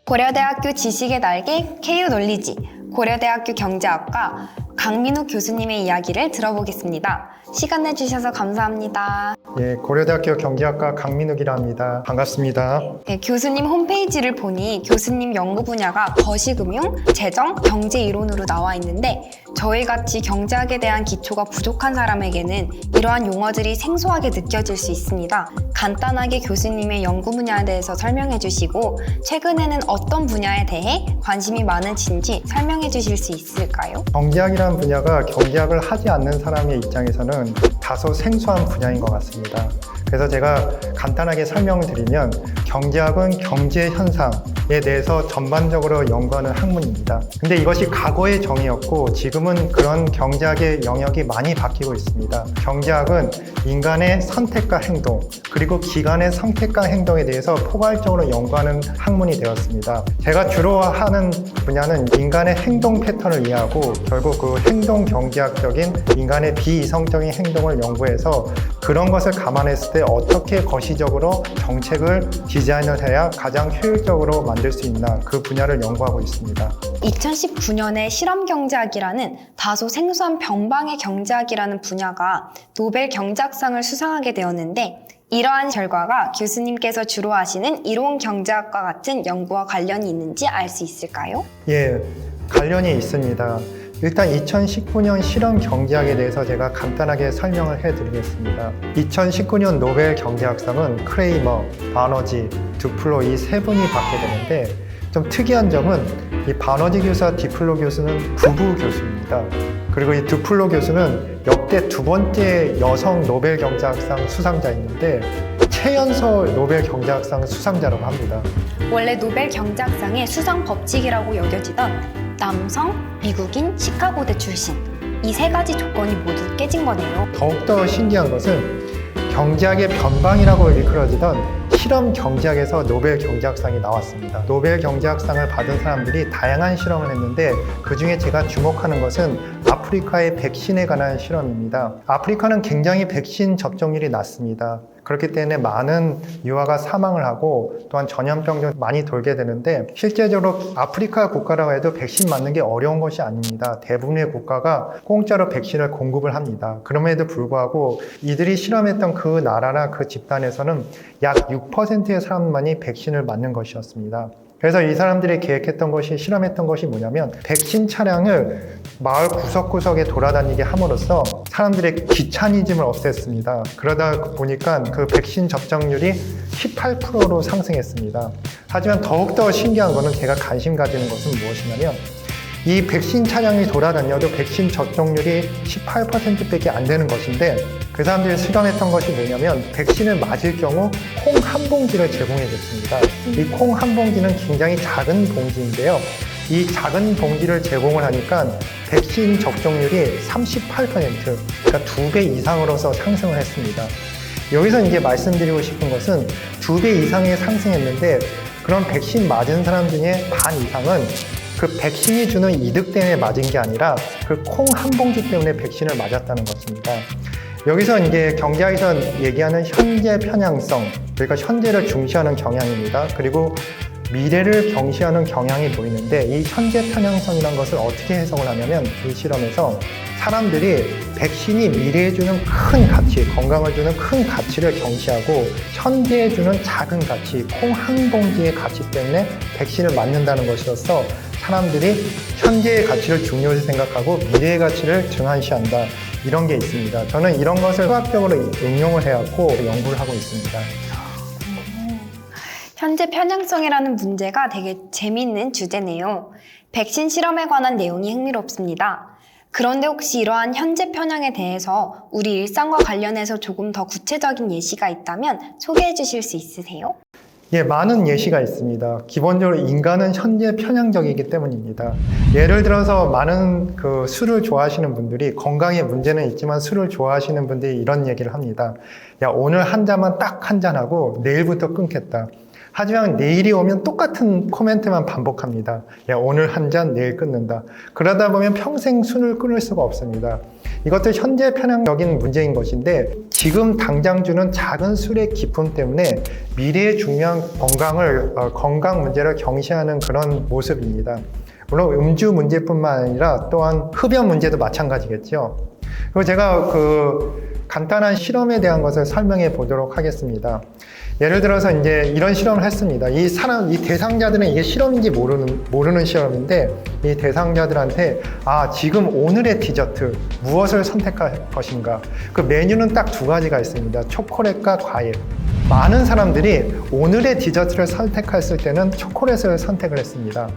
고려대학교 지식의 날개 KU 놀리지 고려대학교 경제학과 강민욱 교수님의 이야기를 들어보겠습니다. 시간 내주셔서 감사합니다. 예, 고려대학교 경제학과 강민욱이라 합니다. 반갑습니다. 네, 교수님 홈페이지를 보니 교수님 연구 분야가 거시금융, 재정, 경제 이론으로 나와 있는데 저희 같이 경제학에 대한 기초가 부족한 사람에게는 이러한 용어들이 생소하게 느껴질 수 있습니다. 간단하게 교수님의 연구 분야에 대해서 설명해 주시고 최근에는 어떤 분야에 대해 관심이 많으신지 설명해 주실 수 있을까요? 경제학이라는 분야가 경제학을 하지 않는 사람의 입장에서는 다소 생소한 분야인 것 같습니다. 그래서 제가 간단하게 설명을 드리면 경제학은 경제 현상에 대해서 전반적으로 연구하는 학문입니다. 근데 이것이 과거의 정의였고 지금은 그런 경제학의 영역이 많이 바뀌고 있습니다. 경제학은 인간의 선택과 행동 그리고 기관의 선택과 행동에 대해서 포괄적으로 연구하는 학문이 되었습니다. 제가 주로 하는 분야는 인간의 행동 패턴을 이해하고 결국 그 행동 경제학적인 인간의 비이성적인 행동을 연구해서 그런 것을 감안했을 때 어떻게 거시적으로 정책을 디자인을 해야 가장 효율적으로 만들 수 있나 그 분야를 연구하고 있습니다. 2019년에 실험경제학이라는 다소 생소한 변방의 경제학이라는 분야가 노벨 경제학상을 수상하게 되었는데 이러한 결과가 교수님께서 주로 하시는 이론 경제학과 같은 연구와 관련이 있는지 알 수 있을까요? 예, 관련이 있습니다. 일단 2019년 실험 경제학에 대해서 제가 간단하게 설명을 해드리겠습니다. 2019년 노벨 경제학상은 크레이머, 바너지, 두플로 이 세 분이 받게 되는데 좀 특이한 점은 이 바너지 교수와 디플로 교수는 부부 교수입니다. 그리고 이 두플로 교수는 역대 두 번째 여성 노벨 경제학상 수상자였는데 최연소 노벨 경제학상 수상자라고 합니다. 원래 노벨 경제학상의 수상 법칙이라고 여겨지던 남성, 미국인, 시카고대 출신 이 세 가지 조건이 모두 깨진 거네요. 더욱더 신기한 것은 경제학의 변방이라고 일컬어지던 실험 경제학에서 노벨 경제학상이 나왔습니다. 노벨 경제학상을 받은 사람들이 다양한 실험을 했는데 그 중에 제가 주목하는 것은 아프리카의 백신에 관한 실험입니다. 아프리카는 굉장히 백신 접종률이 낮습니다. 그렇기 때문에 많은 유아가 사망을 하고 또한 전염병도 많이 돌게 되는데 실제적으로 아프리카 국가라고 해도 백신 맞는 게 어려운 것이 아닙니다. 대부분의 국가가 공짜로 백신을 공급을 합니다. 그럼에도 불구하고 이들이 실험했던 그 나라나 그 집단에서는 약 6%의 사람만이 백신을 맞는 것이었습니다. 그래서 이 사람들이 계획했던 것이 실험했던 것이 뭐냐면 백신 차량을 마을 구석구석에 돌아다니게 함으로써 사람들의 귀차니즘을 없앴습니다. 그러다 보니까 그 백신 접종률이 18%로 상승했습니다. 하지만 더욱더 신기한 것은 제가 관심 가지는 것은 무엇이냐면 이 백신 차량이 돌아다녀도 백신 접종률이 18%밖에 안 되는 것인데 그 사람들이 실험했던 것이 뭐냐면 백신을 맞을 경우 콩 한 봉지를 제공해 줬습니다. 이 콩 한 봉지는 굉장히 작은 봉지인데요. 이 작은 봉지를 제공을 하니까 백신 접종률이 38%, 그러니까 2배 이상으로서 상승을 했습니다. 여기서 이제 말씀드리고 싶은 것은 2배 이상이 상승했는데 그런 백신 맞은 사람 중에 반 이상은 그 백신이 주는 이득 때문에 맞은 게 아니라 그 콩 한 봉지 때문에 백신을 맞았다는 것입니다. 여기서 이제 경제학에서 얘기하는 현재 편향성, 그러니까 현재를 중시하는 경향입니다. 그리고 미래를 경시하는 경향이 보이는데 이 현재 편향성이라는 것을 어떻게 해석을 하냐면 이 실험에서 사람들이 백신이 미래에 주는 큰 가치, 건강을 주는 큰 가치를 경시하고 현재에 주는 작은 가치, 콩 한 봉지의 가치 때문에 백신을 맞는다는 것이어서 사람들이 현재의 가치를 중요시 생각하고 미래의 가치를 등한시한다. 이런 게 있습니다. 저는 이런 것을 수학적으로 응용을 해갖고 연구를 하고 있습니다. 현재 편향성이라는 문제가 되게 재미있는 주제네요. 백신 실험에 관한 내용이 흥미롭습니다. 그런데 혹시 이러한 현재 편향에 대해서 우리 일상과 관련해서 조금 더 구체적인 예시가 있다면 소개해 주실 수 있으세요? 예, 많은 예시가 있습니다. 기본적으로 인간은 현재 편향적이기 때문입니다. 예를 들어서 많은 술을 좋아하시는 분들이 건강에 문제는 있지만 술을 좋아하시는 분들이 이런 얘기를 합니다. 야, 오늘 한 잔만 딱 한 잔하고 내일부터 끊겠다. 하지만 내일이 오면 똑같은 코멘트만 반복합니다. 야, 오늘 한 잔, 내일 끊는다. 그러다 보면 평생 술을 끊을 수가 없습니다. 이것도 현재 편향적인 문제인 것인데 지금 당장 주는 작은 술의 기쁨 때문에 미래의 중요한 건강 문제를 경시하는 그런 모습입니다. 물론 음주 문제뿐만 아니라 또한 흡연 문제도 마찬가지겠죠. 그리고 제가 간단한 실험에 대한 것을 설명해 보도록 하겠습니다. 예를 들어서 이제 이런 실험을 했습니다. 이 대상자들은 이게 실험인지 모르는 실험인데 이 대상자들한테 지금 오늘의 디저트 무엇을 선택할 것인가? 그 메뉴는 딱 두 가지가 있습니다. 초콜릿과 과일. 많은 사람들이 오늘의 디저트를 선택했을 때는 초콜릿을 선택을 했습니다.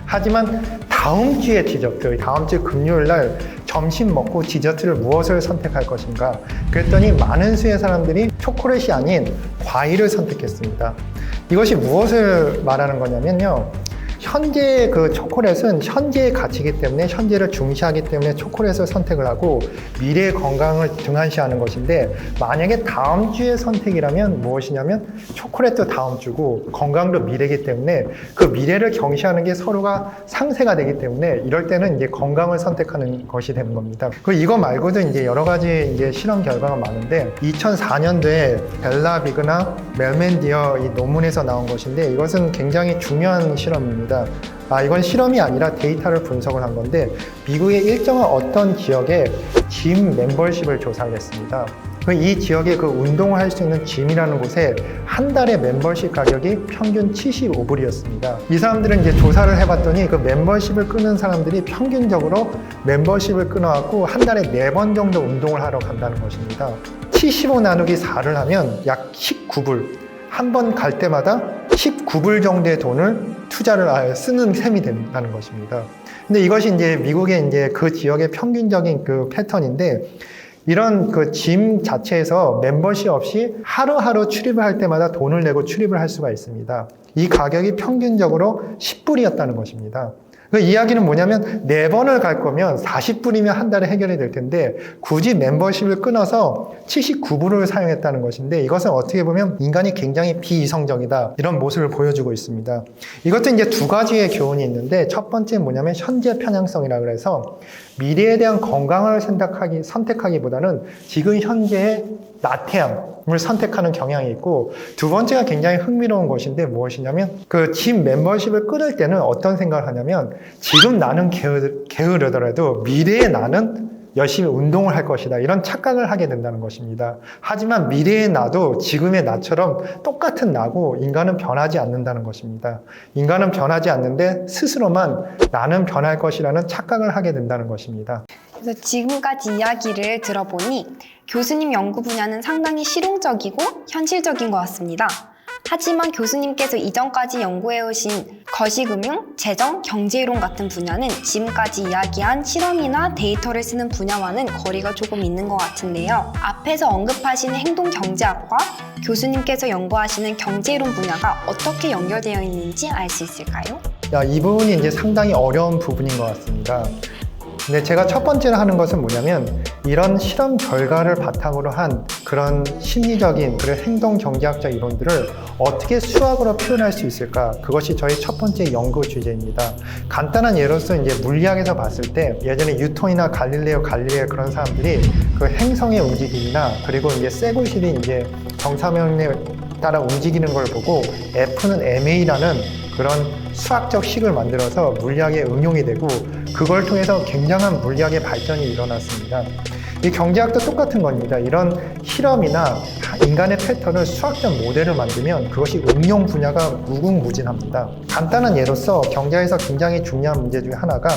하지만 다음 주의 디저트, 다음 주 금요일 날 점심 먹고 디저트를 무엇을 선택할 것인가? 그랬더니 많은 수의 사람들이 초콜릿이 아닌 과일을 선택했습니다. 이것이 무엇을 말하는 거냐면요. 현재의 초콜릿은 현재의 가치이기 때문에 현재를 중시하기 때문에 초콜릿을 선택을 하고 미래의 건강을 등한시하는 것인데 만약에 다음 주의 선택이라면 무엇이냐면 초콜릿도 다음 주고 건강도 미래이기 때문에 그 미래를 경시하는 게 서로가 상쇄가 되기 때문에 이럴 때는 이제 건강을 선택하는 것이 되는 겁니다. 이거 말고도 이제 여러 가지 이제 실험 결과가 많은데 2004년도에 벨라 비그나 멜멘디어 이 논문에서 나온 것인데 이것은 굉장히 중요한 실험입니다. 이건 실험이 아니라 데이터를 분석을 한 건데 미국의 일정한 어떤 지역에 짐 멤버십을 조사를 했습니다. 이 지역에 운동을 할 수 있는 짐이라는 곳에 한 달에 멤버십 가격이 평균 75불이었습니다. 이 사람들은 이제 조사를 해봤더니 멤버십을 끊은 사람들이 평균적으로 멤버십을 끊어갖고 한 달에 4번 정도 운동을 하러 간다는 것입니다. 75 나누기 4를 하면 약 19불. 한 번 갈 때마다 19불 정도의 돈을 투자를 쓰는 셈이 된다는 것입니다. 근데 이것이 이제 미국의 이제 그 지역의 평균적인 패턴인데 이런 짐 자체에서 멤버십 없이 하루하루 출입을 할 때마다 돈을 내고 출입을 할 수가 있습니다. 이 가격이 평균적으로 10불이었다는 것입니다. 그 이야기는 뭐냐면 4번을 갈 거면 40불이면 한 달에 해결이 될 텐데 굳이 멤버십을 끊어서 79불을 사용했다는 것인데 이것은 어떻게 보면 인간이 굉장히 비이성적이다 이런 모습을 보여주고 있습니다. 이것도 이제 두 가지의 교훈이 있는데 첫 번째 뭐냐면 현재 편향성이라 그래서 미래에 대한 건강을 선택하기보다는 지금 현재의 나태함을 선택하는 경향이 있고 두 번째가 굉장히 흥미로운 것인데 무엇이냐면 짐 멤버십을 끊을 때는 어떤 생각을 하냐면 지금 나는 게으르더라도 미래의 나는 열심히 운동을 할 것이다 이런 착각을 하게 된다는 것입니다. 하지만 미래의 나도 지금의 나처럼 똑같은 나고 인간은 변하지 않는다는 것입니다. 인간은 변하지 않는데 스스로만 나는 변할 것이라는 착각을 하게 된다는 것입니다. 그래서 지금까지 이야기를 들어보니 교수님 연구 분야는 상당히 실용적이고 현실적인 것 같습니다. 하지만 교수님께서 이전까지 연구해오신 거시금융, 재정, 경제이론 같은 분야는 지금까지 이야기한 실험이나 데이터를 쓰는 분야와는 거리가 조금 있는 것 같은데요. 앞에서 언급하신 행동경제학과 교수님께서 연구하시는 경제이론 분야가 어떻게 연결되어 있는지 알 수 있을까요? 이 부분이 이제 상당히 어려운 부분인 것 같습니다. 근데 제가 첫 번째로 하는 것은 뭐냐면 이런 실험 결과를 바탕으로 한 그런 심리적인 그런 행동 경제학적 이론들을 어떻게 수학으로 표현할 수 있을까? 그것이 저희 첫 번째 연구 주제입니다. 간단한 예로서 이제 물리학에서 봤을 때 예전에 뉴턴이나 갈릴레오 그런 사람들이 행성의 움직임이나 그리고 이제 쇠구실이 이제 정사면에 따라 움직이는 걸 보고 F는 ma라는 그런 수학적 식을 만들어서 물리학에 응용이 되고 그걸 통해서 굉장한 물리학의 발전이 일어났습니다. 이 경제학도 똑같은 겁니다. 이런 실험이나 인간의 패턴을 수학적 모델을 만들면 그것이 응용 분야가 무궁무진합니다. 간단한 예로서 경제에서 굉장히 중요한 문제 중에 하나가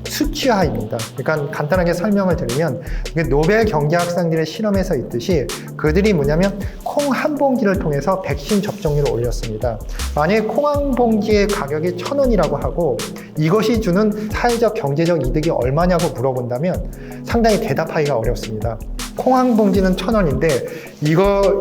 수치화입니다. 그러니까 간단하게 설명을 드리면 노벨 경제학상들의 실험에서 있듯이 그들이 뭐냐면 콩 한 봉지를 통해서 백신 접종률을 올렸습니다. 만약에 콩 한 봉지의 가격이 1,000원이라고 하고 이것이 주는 사회적 경제적 이득이 얼마냐고 물어본다면 상당히 대답하기가 어렵습니다. 콩 한 봉지는 1,000원인데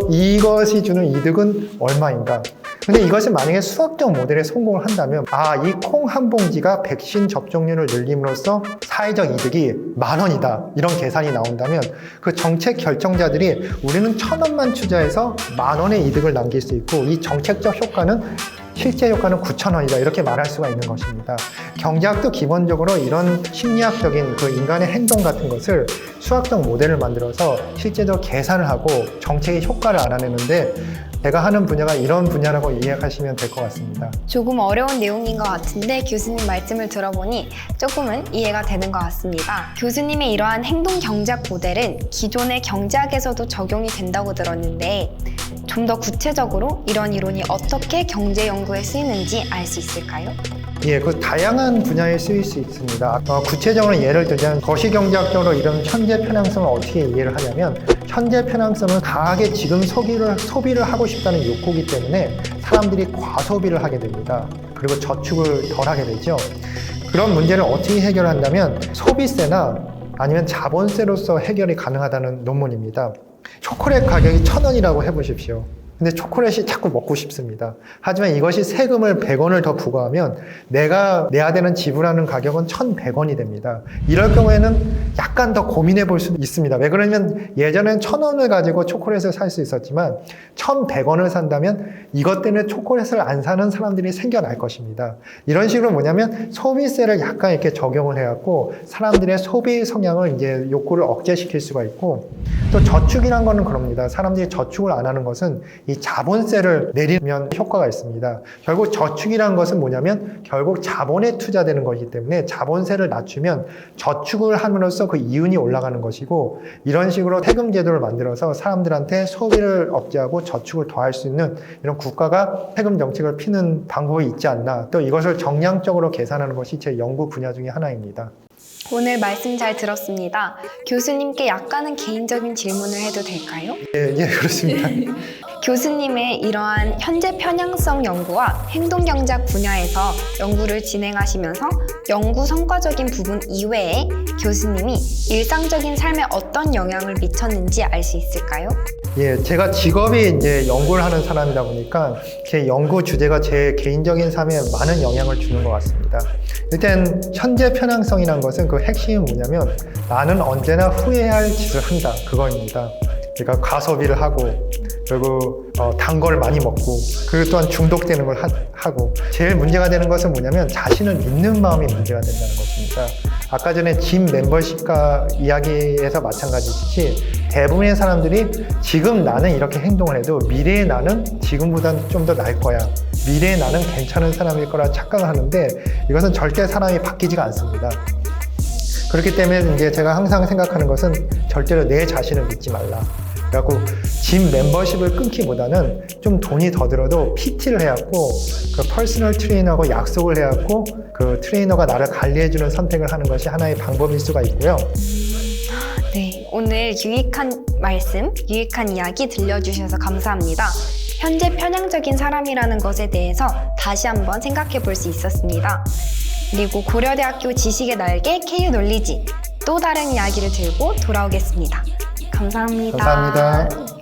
이것이 주는 이득은 얼마인가? 근데 이것이 만약에 수학적 모델에 성공을 한다면 이 콩 한 봉지가 백신 접종률을 늘림으로써 사회적 이득이 10,000원이다 이런 계산이 나온다면 그 정책 결정자들이 우리는 1,000원만 투자해서 10,000원의 이득을 남길 수 있고 이 정책적 효과는 실제 효과는 9,000원이다 이렇게 말할 수가 있는 것입니다. 경제학도 기본적으로 이런 심리학적인 그 인간의 행동 같은 것을 수학적 모델을 만들어서 실제적으로 계산을 하고 정책의 효과를 알아내는데 제가 하는 분야가 이런 분야라고 이해하시면 될 것 같습니다. 조금 어려운 내용인 것 같은데 교수님 말씀을 들어보니 조금은 이해가 되는 것 같습니다. 교수님의 이러한 행동 경제학 모델은 기존의 경제학에서도 적용이 된다고 들었는데 좀 더 구체적으로 이런 이론이 어떻게 경제 연구에 쓰이는지 알 수 있을까요? 예, 그 다양한 분야에 쓰일 수 있습니다. 구체적으로 예를 들자면 거시경제학적으로 이런 현재 편향성을 어떻게 이해를 하냐면 현재 편향성은 강하게 지금 소비를 하고 싶다는 욕구이기 때문에 사람들이 과소비를 하게 됩니다. 그리고 저축을 덜 하게 되죠. 그런 문제를 어떻게 해결한다면 소비세나 아니면 자본세로서 해결이 가능하다는 논문입니다. 초콜릿 가격이 1,000원이라고 해보십시오. 근데 초콜릿이 자꾸 먹고 싶습니다. 하지만 이것이 세금을 100원을 더 부과하면 내가 내야 되는 지불하는 가격은 1,100원이 됩니다. 이럴 경우에는 약간 더 고민해 볼 수 있습니다. 왜 그러냐면 예전엔 1,000원을 가지고 초콜릿을 살 수 있었지만 1,100원을 산다면 이것 때문에 초콜릿을 안 사는 사람들이 생겨날 것입니다. 이런 식으로 뭐냐면 소비세를 약간 이렇게 적용을 해갖고 사람들의 소비 성향을 이제 욕구를 억제시킬 수가 있고 또 저축이란 거는 그럽니다. 사람들이 저축을 안 하는 것은 이 자본세를 내리면 효과가 있습니다. 결국 저축이라는 것은 뭐냐면 결국 자본에 투자되는 것이기 때문에 자본세를 낮추면 저축을 함으로써 그 이윤이 올라가는 것이고 이런 식으로 세금 제도를 만들어서 사람들한테 소비를 억제하고 저축을 더할 수 있는 이런 국가가 세금 정책을 피는 방법이 있지 않나 또 이것을 정량적으로 계산하는 것이 제 연구 분야 중에 하나입니다. 오늘 말씀 잘 들었습니다. 교수님께 약간은 개인적인 질문을 해도 될까요? 예, 그렇습니다. 교수님의 이러한 현재 편향성 연구와 행동경제학 분야에서 연구를 진행하시면서 연구 성과적인 부분 이외에 교수님이 일상적인 삶에 어떤 영향을 미쳤는지 알 수 있을까요? 예, 제가 직업이 이제 연구를 하는 사람이다 보니까 제 연구 주제가 제 개인적인 삶에 많은 영향을 주는 것 같습니다. 일단 현재 편향성이라는 것은 그 핵심이 뭐냐면 나는 언제나 후회해야 할 짓을 한다 그거입니다. 그러니까 과소비를 하고 그리고 단 걸 많이 먹고 그리고 또한 중독되는 걸 하고 제일 문제가 되는 것은 뭐냐면 자신을 믿는 마음이 문제가 된다는 것입니다. 아까 전에 짐 멤버십과 이야기에서 마찬가지듯이 대부분의 사람들이 지금 나는 이렇게 행동을 해도 미래의 나는 지금보다는 좀 더 나을 거야. 미래의 나는 괜찮은 사람일 거라 착각을 하는데 이것은 절대 사람이 바뀌지가 않습니다. 그렇기 때문에 이제 제가 항상 생각하는 것은 절대로 내 자신을 믿지 말라. 그래갖고 짐 멤버십을 끊기보다는 좀 돈이 더 들어도 PT를 해갖고 그 퍼스널 트레이너하고 약속을 해갖고 그 트레이너가 나를 관리해주는 선택을 하는 것이 하나의 방법일 수가 있고요. 네, 오늘 유익한 말씀, 유익한 이야기 들려주셔서 감사합니다. 현재 편향적인 사람이라는 것에 대해서 다시 한번 생각해 볼 수 있었습니다. 그리고 고려대학교 지식의 날개 KU 놀리지 또 다른 이야기를 들고 돌아오겠습니다. 감사합니다. 감사합니다.